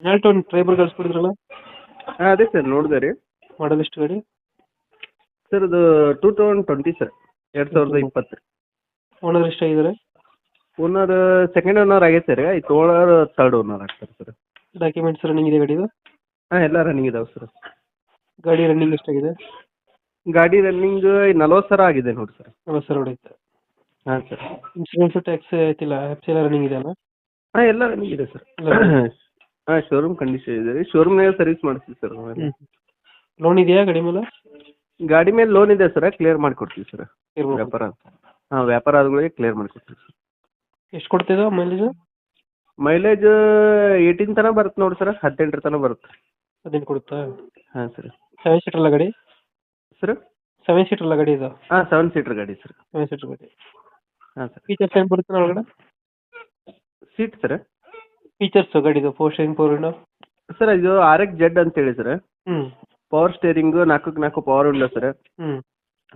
Renault ಒಂದು Triber ಕಳಿಸ್ಬಿಡಿದ್ರಲ್ಲ. ಹಾಂ ಅದೇ ಸರ್ ನೋಡಿದೆ ರೀ. ಮಾಡಲ್ ಎಷ್ಟು ಗಾಡಿ? ಸರ್ ಅದು 2020 ಸರ್, 2020. ಓನರ್ ಎಷ್ಟಾಗಿದ್ದಾರೆ? ಓನರ್ ಸೆಕೆಂಡ್ ಓನರ್ ಆಗೈತೆ ಸರ್, ಈ ಓನರ್ ಥರ್ಡ್ ಓನರ್ ಆಗ್ತಾರೆ ಸರ್. ಡಾಕ್ಯುಮೆಂಟ್ಸ್ ರನ್ನಿಂಗ್ ಇದೆ ಗಾಡಿದು? ಹಾಂ ಎಲ್ಲ ರನ್ನಿಂಗ್ ಇದಾವೆ ಸರ್. ಗಾಡಿ ರನ್ನಿಂಗ್ ಎಷ್ಟಾಗಿದೆ? ಗಾಡಿ ರನ್ನಿಂಗ್ 40,000 ಆಗಿದೆ ನೋಡಿ ಸರ್. 40,000 ಹೊಡೆಯುತ್ತೆ. ಹಾಂ ಸರ್. ಇನ್ಶೂರೆನ್ಸು ಟ್ಯಾಕ್ಸ್ ಐತಿಲ್ಲ, ಎಫ್ ಎಲ್ಲ ರನ್ನಿಂಗ್ ಇದೆಯಲ್ಲ? ಹಾಂ ಎಲ್ಲ ರನ್ನಿಂಗ್ ಇದೆ ಸರ್. ಎಲ್ಲ running. ಹಾಂ ಶೋರೂಮ್ ಕಂಡೀಷನ್ ಇದೆ ರೀ, ಶೋರೂಮ್ನಾಗ ಸರ್ವಿಸ್ ಮಾಡಿಸ್ತೀವಿ ಸರ್. ಲೋನ್ ಇದೆಯಾ ಗಾಡಿ ಮೇಲೆ? ಗಾಡಿ ಮೇಲೆ ಲೋನ್ ಇದೆ ಸರ್, ಕ್ಲಿಯರ್ ಮಾಡಿಕೊಡ್ತೀವಿ ಸರ್. ಇರ್ಬೋದು. ವ್ಯಾಪಾರ ಹಾಂ ವ್ಯಾಪಾರ ಆದಗಳಿಗೆ ಕ್ಲಿಯರ್ ಮಾಡಿಕೊಡ್ತೀವಿ ಸರ್. ಎಷ್ಟು ಕೊಡ್ತಿದ್ದು ಮೈಲೇಜ್? ಮೈಲೇಜ್ 18 ತನಕ ಬರುತ್ತೆ ನೋಡಿ ಸರ್, 18 ತನಕ ಬರುತ್ತೆ. 18 ಕೊಡುತ್ತಾ? ಹಾಂ ಸರ್. 7 ಸೀಟರ್ ಅಲ್ಲ ಗಾಡಿ? ಸರ್ 7 ಸೀಟರ್ ಅಲ್ಲ ಗಾಡಿ ಇದು? ಹಾಂ 7 ಸೀಟರ್ ಗಾಡಿ ಸರ್. 7 ಸೀಟರ್ ಗಾಡಿ. ಹಾಂ ಸರ್. ಫೀಚರ್ಸ್ ಏನು ಬರುತ್ತೆ ಒಳಗಡೆ? Seat sir. ಫೀಚರ್ಸ್ ಗಾಡಿದು four steering, power window? Sir ಇದು RX Z ಅಂತೇಳಿ ಸರ್. ಹ್ಞೂ power steering 4x4 power window sir. ಹ್ಞೂ